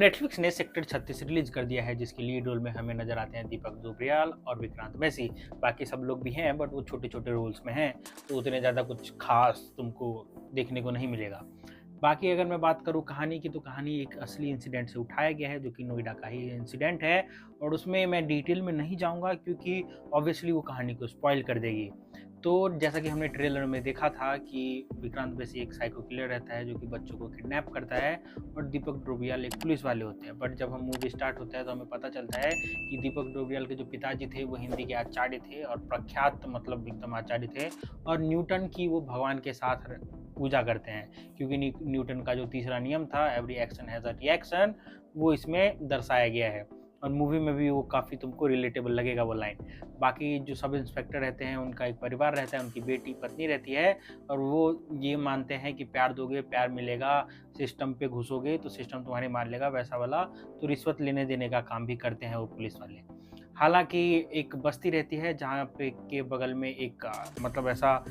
Netflix ने sector 36 release कर दिया है, जिसके लीड रोल में हमें नजर आते हैं दीपक डोबरियाल और विक्रांत मैसी। बाकी सब लोग भी हैं, बट वो छोटे छोटे रोल्स में हैं, तो उतने ज़्यादा कुछ खास तुमको देखने को नहीं मिलेगा। बाकी अगर मैं बात करूँ कहानी की, तो कहानी एक असली इंसिडेंट से उठाया गया है, जो कि नोएडा का ही इंसिडेंट है। और उसमें मैं डिटेल में नहीं जाऊँगा, क्योंकि ऑब्वियसली वो कहानी को स्पॉइल कर देगी। तो जैसा कि हमने ट्रेलर में देखा था कि विक्रांत मैसी एक साइको किलर रहता है, जो कि बच्चों को किडनैप करता है, और दीपक डोबरियाल एक पुलिस वाले होते हैं। बट जब हम मूवी स्टार्ट होता है तो हमें पता चलता है कि दीपक डोबरियाल के जो पिताजी थे वो हिंदी के आचार्य थे, और प्रख्यात मतलब एकदम आचार्य थे, और न्यूटन की वो भगवान के साथ पूजा करते हैं, क्योंकि न्यूटन का जो तीसरा नियम था, every action has a reaction, वो इसमें दर्शाया गया है। और मूवी में भी वो काफ़ी तुमको रिलेटेबल लगेगा वो लाइन। बाकी जो सब इंस्पेक्टर रहते हैं, उनका एक परिवार रहता है, उनकी बेटी पत्नी रहती है, और वो ये मानते हैं कि प्यार दोगे प्यार मिलेगा, सिस्टम पे घुसोगे तो सिस्टम तुम्हारे मार लेगा, वैसा वाला। तो रिश्वत लेने देने का काम भी करते हैं वो पुलिस वाले। हालांकि एक बस्ती रहती है जहाँ पे के बगल में एक मतलब ऐसा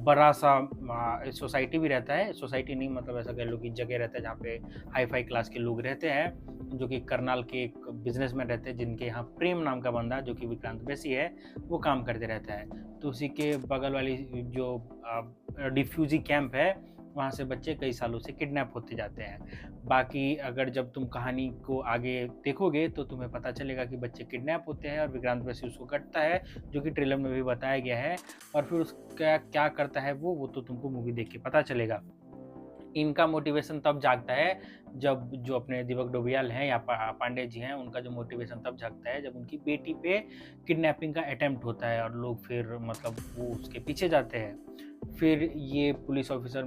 बड़ा सा सोसाइटी भी रहता है। सोसाइटी नहीं, मतलब ऐसा कह लो कि जगह रहता है जहाँ पे हाई फाई क्लास के लोग रहते हैं, जो कि करनाल के एक बिजनेसमैन रहते हैं, जिनके यहाँ प्रेम नाम का बंदा, जो कि विक्रांत मैसी है, वो काम करते रहता है। तो उसी के बगल वाली जो डिफ्यूजी कैंप है, वहाँ से बच्चे कई सालों से किडनैप होते जाते हैं। बाकी अगर जब तुम कहानी को आगे देखोगे तो तुम्हें पता चलेगा कि बच्चे किडनैप होते हैं, और विक्रांत मैसी उसको कटता है, जो कि ट्रेलर में भी बताया गया है। और फिर उसका क्या करता है वो तो तुमको मूवी देख के पता चलेगा। इनका मोटिवेशन तब जागता है जब जो अपने दीपक डोबरियाल हैं या पांडे जी हैं, उनका जो मोटिवेशन तब जागता है जब उनकी बेटी पे किडनैपिंग का अटेम्प्ट होता है, और लोग फिर मतलब वो उसके पीछे जाते हैं। फिर ये पुलिस ऑफिसर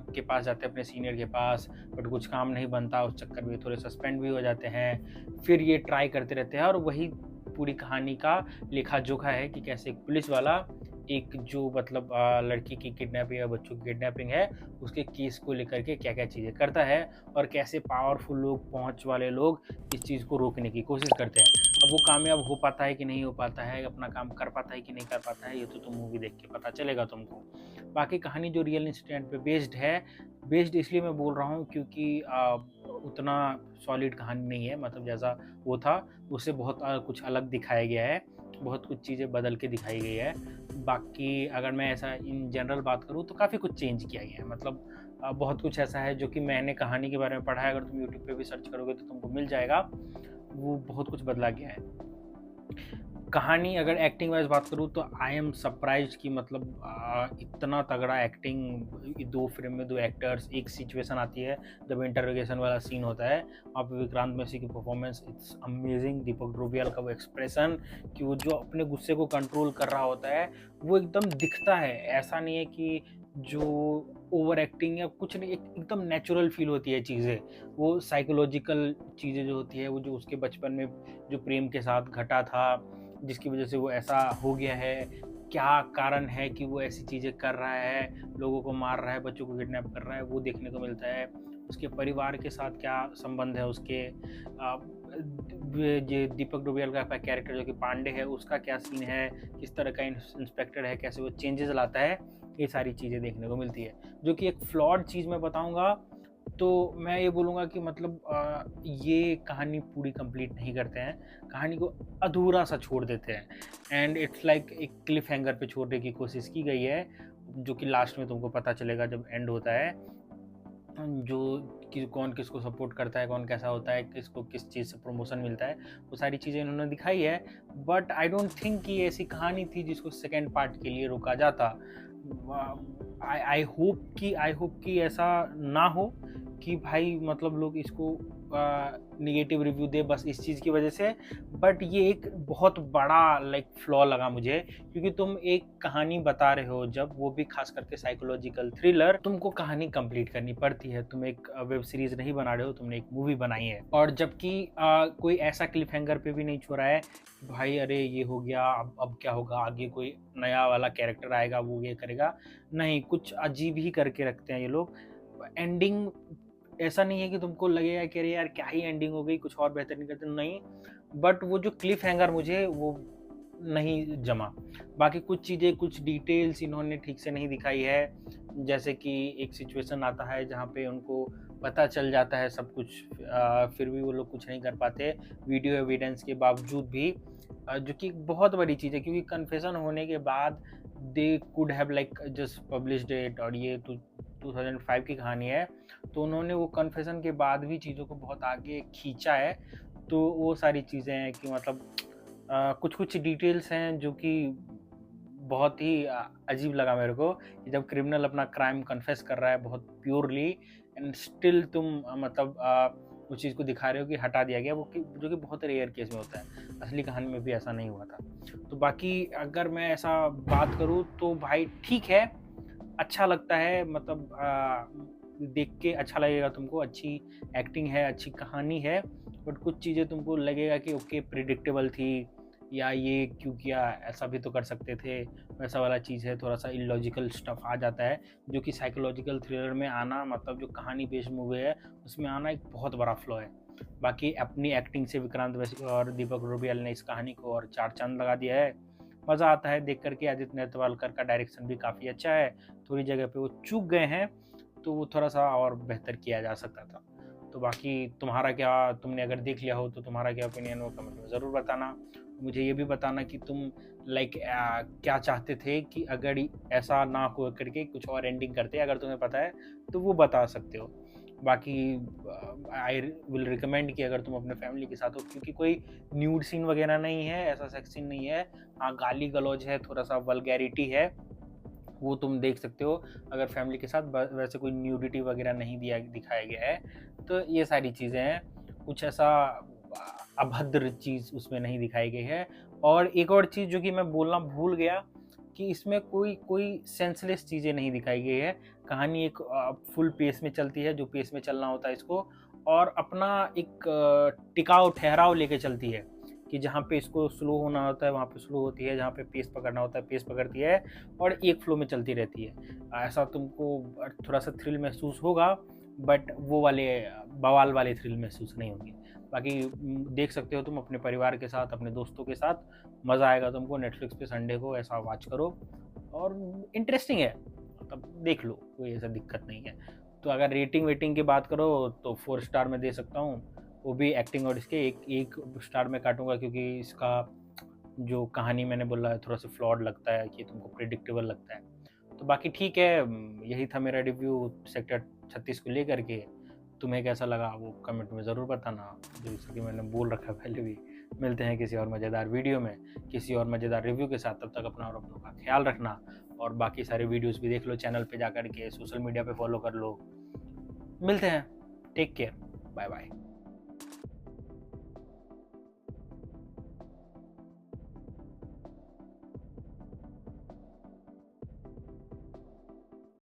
के पास जाते हैं, अपने सीनियर के पास, बट कुछ काम नहीं बनता, उस चक्कर में थोड़े सस्पेंड भी हो जाते हैं। फिर ये ट्राई करते रहते हैं, और वही पूरी कहानी का लेखा जोखा है कि कैसे एक पुलिस वाला एक जो मतलब लड़की की किडनैपिंग या बच्चों की किडनैपिंग है, उसके केस को लेकर के क्या क्या चीज़ें करता है, और कैसे पावरफुल लोग, पहुंच वाले लोग इस चीज़ को रोकने की कोशिश करते हैं। अब वो कामयाब हो पाता है कि नहीं हो पाता है, अपना काम कर पाता है कि नहीं कर पाता है, ये तो तुम मूवी देख के पता चलेगा तुमको। बाकी कहानी जो रियल इंसिडेंट पे बेस्ड है, बेस्ड इसलिए मैं बोल रहा हूँ क्योंकि उतना सॉलिड कहानी नहीं है, मतलब जैसा वो था उससे बहुत कुछ अलग दिखाया गया है, बहुत कुछ चीज़ें बदल के दिखाई गई है। बाकी अगर मैं ऐसा इन जनरल बात करूँ तो काफ़ी कुछ चेंज किया गया है, मतलब बहुत कुछ ऐसा है जो कि मैंने कहानी के बारे में पढ़ा है, अगर तुम यूट्यूब पे भी सर्च करोगे तो तुमको मिल जाएगा, वो बहुत कुछ बदला गया है। कहानी अगर एक्टिंग वाइज बात करूँ तो आई एम सरप्राइज कि मतलब इतना तगड़ा एक्टिंग, 2 फ्रेम में 2 एक्टर्स, एक सिचुएशन आती है जब इंटरोगेशन वाला सीन होता है, वहाँ पे विक्रांत मैसी की परफॉर्मेंस इट्स अमेजिंग। दीपक डोबरियाल का वो एक्सप्रेशन कि वो जो अपने गुस्से को कंट्रोल कर रहा होता है, वो एकदम दिखता है। ऐसा नहीं है कि जो ओवर एक्टिंग या कुछ नहीं, एकदम नेचुरल फील होती है चीज़ें। वो साइकोलॉजिकल चीज़ें जो होती है, वो जो उसके बचपन में जो प्रेम के साथ घटा था, जिसकी वजह से वो ऐसा हो गया है, क्या कारण है कि वो ऐसी चीज़ें कर रहा है, लोगों को मार रहा है, बच्चों को किडनैप कर रहा है, वो देखने को मिलता है। उसके परिवार के साथ क्या संबंध है उसके, ये दीपक डोबरियाल का कैरेक्टर जो कि पांडे है, उसका क्या सीन है, किस तरह का इंस्पेक्टर है, कैसे वो चेंजेस लाता है, ये सारी चीज़ें देखने को मिलती है। जो कि एक फ्लॉड चीज़ मैं बताऊँगा तो मैं ये बोलूँगा कि मतलब ये कहानी पूरी कंप्लीट नहीं करते हैं, कहानी को अधूरा सा छोड़ देते हैं, एंड इट्स लाइक एक क्लिफ हैंगर पे छोड़ने की कोशिश की गई है, जो कि लास्ट में तुमको पता चलेगा जब एंड होता है, जो कि कौन किसको सपोर्ट करता है, कौन कैसा होता है, किसको किस चीज़ से प्रमोशन मिलता है, वो सारी चीज़ें इन्होंने दिखाई है। बट आई डोंट थिंक कि ये ऐसी कहानी थी जिसको सेकेंड पार्ट के लिए रोका जाता। आई होप कि ऐसा ना हो कि भाई मतलब लोग इसको नेगेटिव रिव्यू दे बस इस चीज़ की वजह से। बट ये एक बहुत बड़ा लाइक फ्लॉ लगा मुझे, क्योंकि तुम एक कहानी बता रहे हो, जब वो भी खास करके साइकोलॉजिकल थ्रिलर, तुमको कहानी कंप्लीट करनी पड़ती है। तुम एक वेब सीरीज नहीं बना रहे हो, तुमने एक मूवी बनाई है, और जबकि कोई ऐसा क्लिफ हैंगर पे भी नहीं छोड़ा है भाई अरे ये हो गया, अब क्या होगा, आगे कोई नया वाला कैरेक्टर आएगा वो ये करेगा, नहीं, कुछ अजीब ही करके रखते हैं ये लोग। एंडिंग ऐसा नहीं है कि तुमको लगेगा कि अरे यार क्या ही एंडिंग हो गई, कुछ और बेहतर नहीं करते, नहीं। बट वो जो क्लिफ हैंगर मुझे वो नहीं जमा। बाकी कुछ चीज़ें, कुछ डिटेल्स इन्होंने ठीक से नहीं दिखाई है, जैसे कि एक सिचुएशन आता है जहाँ पे उनको पता चल जाता है सब कुछ, फिर भी वो लोग कुछ नहीं कर पाते वीडियो एविडेंस के बावजूद भी, जो कि बहुत बड़ी चीज़ है, क्योंकि कन्फेशन होने के बाद they could have like just published it, और ये 2005 की कहानी है, तो उन्होंने वो कन्फेशन के बाद भी चीज़ों को बहुत आगे खींचा है। तो वो सारी चीज़ें हैं कि मतलब कुछ कुछ डिटेल्स हैं जो कि बहुत ही अजीब लगा मेरे को, कि जब क्रिमिनल अपना क्राइम कन्फेस कर रहा है बहुत प्योरली, एंड स्टिल तुम उस चीज़ को दिखा रहे हो कि हटा दिया गया, वो जो कि बहुत रेयर केस में होता है। असली कहानी में भी ऐसा नहीं हुआ था। तो बाकी अगर मैं ऐसा बात करूँ तो भाई ठीक है, अच्छा लगता है, मतलब देख के अच्छा लगेगा तुमको, अच्छी एक्टिंग है, अच्छी कहानी है, बट कुछ चीज़ें तुमको लगेगा कि ओके प्रिडिक्टेबल थी, या ये क्यों किया, ऐसा भी तो कर सकते थे, वैसा वाला चीज़ है, थोड़ा सा इलॉजिकल स्टफ आ जाता है, जो कि साइकोलॉजिकल थ्रिलर में आना, मतलब जो कहानी बेस्ड मूवी है उसमें आना एक बहुत बड़ा फ्लॉ है। बाकी अपनी एक्टिंग से विक्रांत मैसी और दीपक रुबियल ने इस कहानी को और 4 चांद लगा दिया है। मज़ा आता है देख करके। आदित्य नेतवालकर का डायरेक्शन भी काफ़ी अच्छा है, थोड़ी जगह पे वो चूक गए हैं, तो वो थोड़ा सा और बेहतर किया जा सकता था। तो बाकी तुम्हारा क्या, तुमने अगर देख लिया हो तो तुम्हारा क्या ओपिनियन हो कमेंट में ज़रूर बताना। मुझे ये भी बताना कि तुम लाइक क्या चाहते थे कि अगर ऐसा ना हो करके कुछ और एंडिंग करते, अगर तुम्हें पता है तो वो बता सकते हो। बाकी आई विल रिकमेंड कि अगर तुम अपने फैमिली के साथ हो, क्योंकि कोई न्यूड सीन वगैरह नहीं है, ऐसा सेक्स सीन नहीं है, हाँ गाली गलौज है, थोड़ा सा वल्गैरिटी है, वो तुम देख सकते हो अगर फैमिली के साथ। वैसे कोई न्यूडिटी वगैरह नहीं दिखाया गया है। तो ये सारी चीज़ें हैं, कुछ ऐसा अभद्र चीज़ उसमें नहीं दिखाई गई है। और एक और चीज़ जो कि मैं बोलना भूल गया, कि इसमें कोई कोई सेंसलेस चीज़ें नहीं दिखाई गई है। कहानी एक फुल पेस में चलती है, जो पेस में चलना होता है इसको, और अपना एक टिकाऊ ठहराव लेके चलती है, कि जहाँ पे इसको स्लो होना होता है वहाँ पे स्लो होती है, जहाँ पे पेस पकड़ना होता है पेस पकड़ती है, और एक फ्लो में चलती रहती है। ऐसा तुमको थोड़ा सा थ्रिल महसूस होगा, बट वो वाले बवाल वाले थ्रिल महसूस नहीं होंगे। बाकी देख सकते हो तुम अपने परिवार के साथ, अपने दोस्तों के साथ, मज़ा आएगा तुमको। नेटफ्लिक्स पे संडे को ऐसा वॉच करो, और इंटरेस्टिंग है, मतलब देख लो, कोई ऐसा दिक्कत नहीं है। तो अगर रेटिंग वेटिंग की बात करो तो 4 स्टार में दे सकता हूँ, वो भी एक्टिंग और इसके एक स्टार में काटूंगा, क्योंकि इसका जो कहानी मैंने बोला है थोड़ा सा फ्लॉड लगता है, कि तुमको प्रिडिक्टेबल लगता है। तो बाकी ठीक है, यही था मेरा रिव्यू सेक्टर 36 को लेकर के। तुम्हें कैसा लगा वो कमेंट में ज़रूर बताना, जैसे कि मैंने बोल रखा पहले भी। मिलते हैं किसी और मज़ेदार वीडियो में, किसी और मज़ेदार रिव्यू के साथ। तब तक अपना और अपनों का ख्याल रखना, और बाकी सारे वीडियोस भी देख लो चैनल पे जा कर के, सोशल मीडिया पे फॉलो कर लो। मिलते हैं, टेक केयर, बाय बाय।